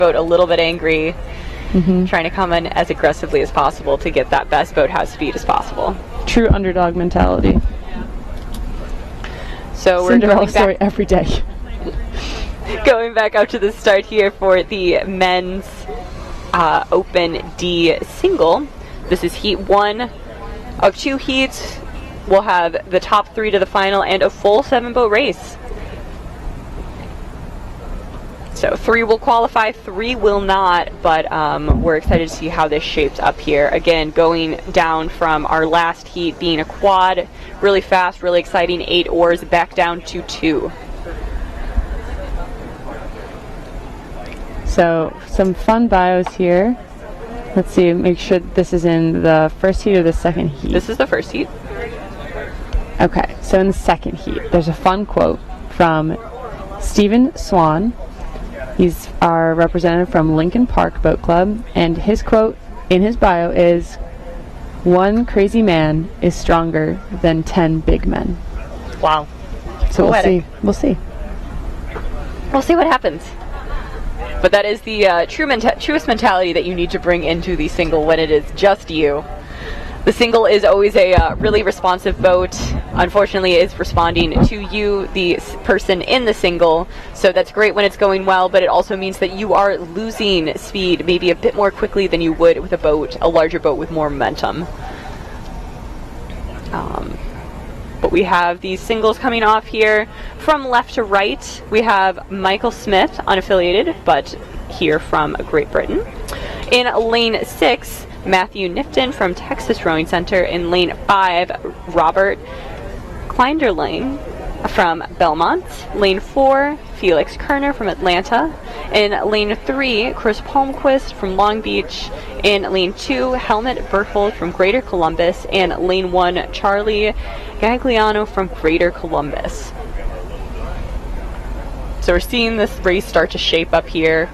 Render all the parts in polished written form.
boat a little bit angry, trying to come in as aggressively as possible to get that best boathouse speed as possible. True underdog mentality. So we're Cinderella going story back, every day. going back up to the start here for the men's Open D single. This is heat 1 of 2 heats. We'll have the top 3 to the final and a full 7-boat race. So 3 will qualify, 3 will not, but we're excited to see how this shapes up here. Again, going down from our last heat being a quad, really fast, really exciting, 8 oars, back down to 2. So some fun bios here. Let's see, make sure this is in the first heat or the second heat. This is the first heat. Okay, so in the second heat, there's a fun quote from Stephen Swan. He's our representative from Lincoln Park Boat Club, and his quote in his bio is, "One crazy man is stronger than 10 big men." Wow. So Poetic. we'll see. We'll see what happens. But that is the truest mentality that you need to bring into the single when it is just you. The single is always a really responsive boat. Unfortunately, it is responding to you, the person in the single. So that's great when it's going well, but it also means that you are losing speed maybe a bit more quickly than you would with a larger boat with more momentum. But we have these singles coming off here. From left to right, we have Michael Smith, unaffiliated, but here from Great Britain. In lane 6, Matthew Nifton from Texas Rowing Center. In lane 5, Robert Kleinderling from Belmont. Lane 4, Felix Kerner from Atlanta. In lane 3, Chris Palmquist from Long Beach. In lane 2, Helmut Berthold from Greater Columbus. And lane 1, Charlie Gagliano from Greater Columbus. So we're seeing this race start to shape up here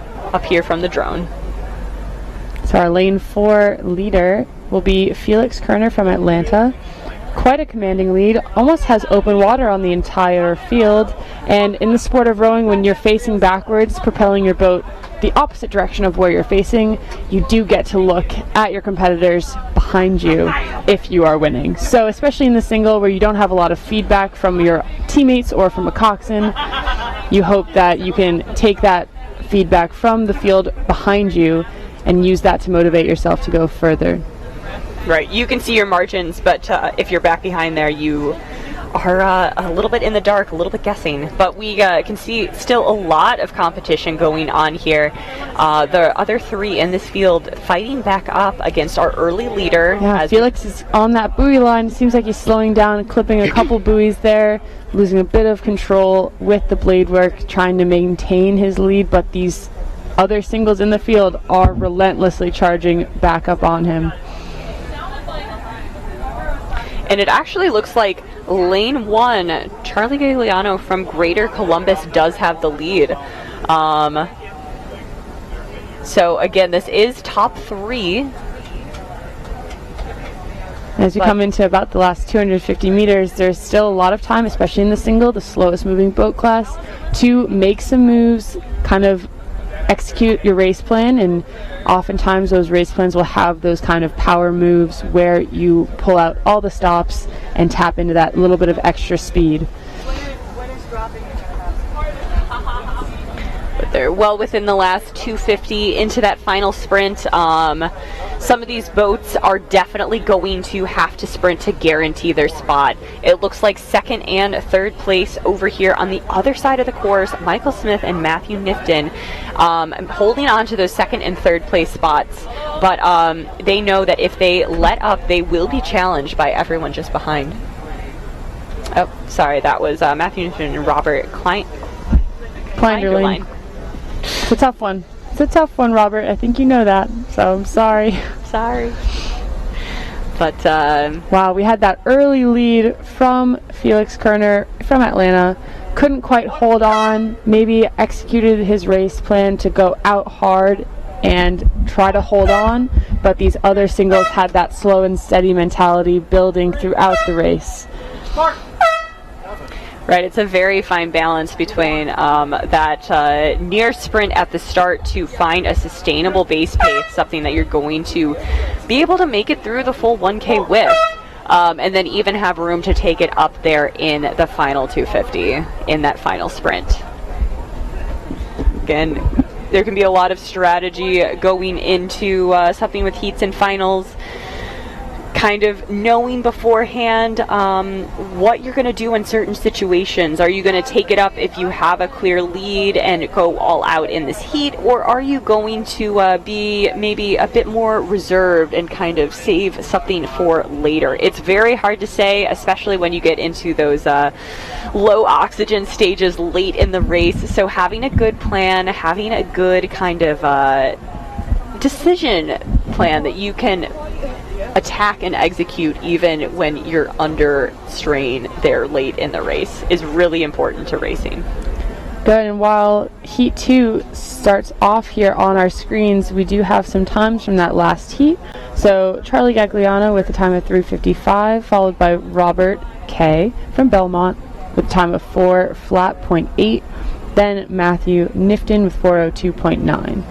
from the drone. So our lane 4 leader will be Felix Kerner from Atlanta. Quite a commanding lead, almost has open water on the entire field, and in the sport of rowing, when you're facing backwards, propelling your boat the opposite direction of where you're facing, you do get to look at your competitors behind you if you are winning. So especially in the single where you don't have a lot of feedback from your teammates or from a coxswain, you hope that you can take that feedback from the field behind you and use that to motivate yourself to go further. Right, you can see your margins, but if you're back behind there, you are a little bit in the dark, a little bit guessing. But we can see still a lot of competition going on here. The other 3 in this field fighting back up against our early leader. Yeah, Felix is on that buoy line. Seems like he's slowing down and clipping a couple buoys there, losing a bit of control with the blade work, trying to maintain his lead, but these other singles in the field are relentlessly charging back up on him. And it actually looks like lane 1, Charlie Gagliano from Greater Columbus does have the lead. So again, this is top 3. As you come into about the last 250 meters, there's still a lot of time, especially in the single, the slowest moving boat class, to make some moves, kind of execute your race plan, and oftentimes those race plans will have those kind of power moves where you pull out all the stops and tap into that little bit of extra speed. But they're well within the last 250 into that final sprint. Some of these boats are definitely going to have to sprint to guarantee their spot. It looks like second and third place over here on the other side of the course, Michael Smith and Matthew Nifton holding on to those second and third place spots. But they know that if they let up, they will be challenged by everyone just behind. Oh, sorry, that was Matthew Nifton and Robert Kleinderling. It's a tough one. It's a tough one, Robert. I think you know that, so I'm sorry. Sorry. But, wow, we had that early lead from Felix Kerner from Atlanta. Couldn't quite hold on. Maybe executed his race plan to go out hard and try to hold on. But these other singles had that slow and steady mentality building throughout the race. Right, it's a very fine balance between that near sprint at the start to find a sustainable base pace, something that you're going to be able to make it through the full 1K with, and then even have room to take it up there in the final 250 in that final sprint. Again, there can be a lot of strategy going into something with heats and finals. Kind of knowing beforehand what you're going to do in certain situations. Are you going to take it up if you have a clear lead and go all out in this heat, or are you going to be maybe a bit more reserved and kind of save something for later? It's very hard to say, especially when you get into those low oxygen stages late in the race. So having a good plan, having a good kind of decision plan that you can attack and execute even when you're under strain there late in the race is really important to racing. Good, and while Heat 2 starts off here on our screens, we do have some times from that last heat. So Charlie Gagliano with a time of 3:55, followed by Robert K. from Belmont with a time of 4 flat 0.8, then Matthew Nifton with 4:02.9.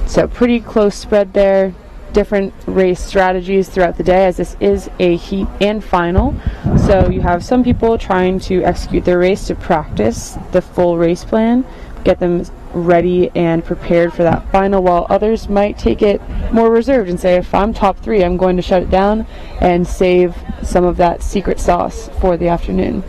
So pretty close spread there. Different race strategies throughout the day, as this is a heat and final. So you have some people trying to execute their race to practice the full race plan, get them ready and prepared for that final, while others might take it more reserved and say, if I'm top 3, I'm going to shut it down and save some of that secret sauce for the afternoon.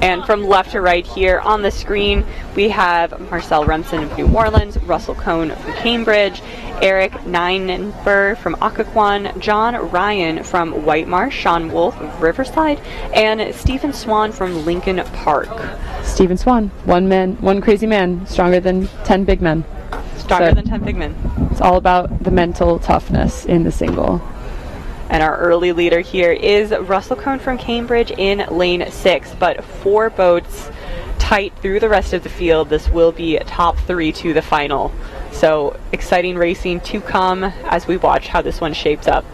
And from left to right here on the screen, we have Marcel Remsen of New Orleans, Russell Cohn from Cambridge, Eric Nienber from Occoquan, John Ryan from Whitemarsh, Sean Wolf of Riverside, and Stephen Swan from Lincoln Park. Stephen Swan, one crazy man, stronger than 10 big men. Stronger than 10 big men. It's all about the mental toughness in the single. And our early leader here is Russell Cohn from Cambridge in lane 6, but 4 boats tight through the rest of the field. This will be top 3 to the final. So exciting racing to come as we watch how this one shapes up.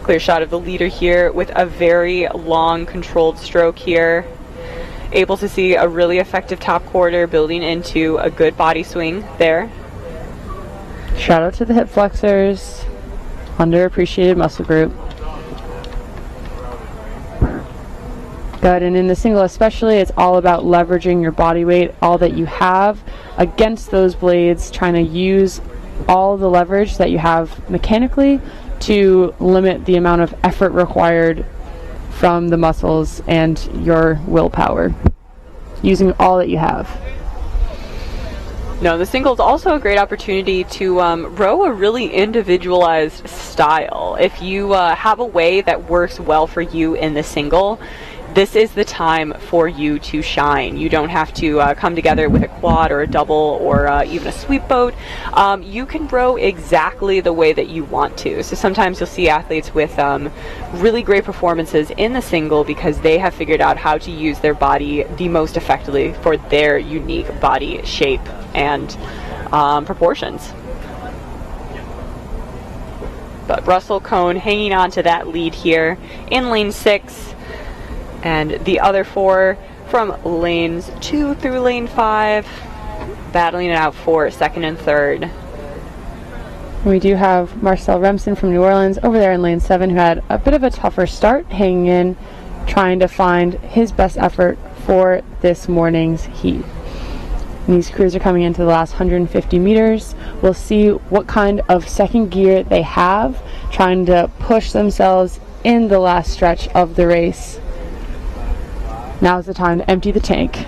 Clear shot of the leader here with a very long controlled stroke here. Able to see a really effective top quarter building into a good body swing there. Shout out to the hip flexors, underappreciated muscle group. Good, and in the single especially, it's all about leveraging your body weight, all that you have against those blades, trying to use all the leverage that you have mechanically to limit the amount of effort required from the muscles and your willpower, using all that you have. No, the single is also a great opportunity to row a really individualized style. If you have a way that works well for you in the single, this is the time for you to shine. You don't have to come together with a quad or a double or even a sweep boat. You can row exactly the way that you want to. So sometimes you'll see athletes with really great performances in the single because they have figured out how to use their body the most effectively for their unique body shape and proportions. But Russell Cohn hanging on to that lead here in lane 6. And the other 4 from lanes 2 through lane 5, battling it out for second and third. We do have Marcel Remsen from New Orleans over there in lane 7, who had a bit of a tougher start, hanging in, trying to find his best effort for this morning's heat. And these crews are coming into the last 150 meters. We'll see what kind of second gear they have, trying to push themselves in the last stretch of the race. Now's the time to empty the tank.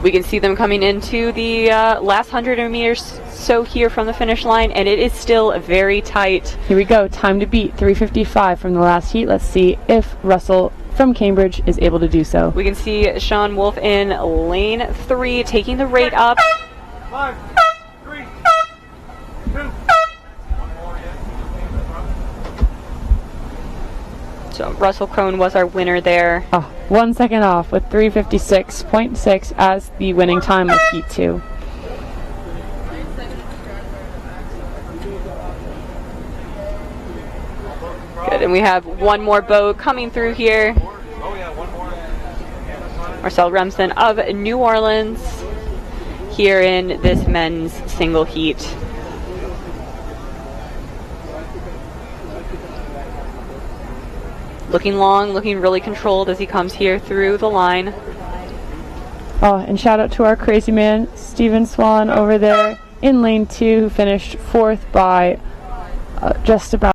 We can see them coming into the last 100 meters so here from the finish line, and it is still very tight. Here we go, time to beat 3:55 from the last heat. Let's see if Russell from Cambridge is able to do so. We can see Sean Wolf in lane 3 taking the rate up. 5, 3, 2. So Russell Cohn was our winner there. Oh, 1 second off with 3:56.6 as the winning time of heat 2. Good. Then we have one more boat coming through here. Oh yeah, one more. Marcel Remsen of New Orleans here in this men's single heat. Looking long, looking really controlled as he comes here through the line. Oh, and shout out to our crazy man, Steven Swan, over there in lane 2, who finished 4th by just about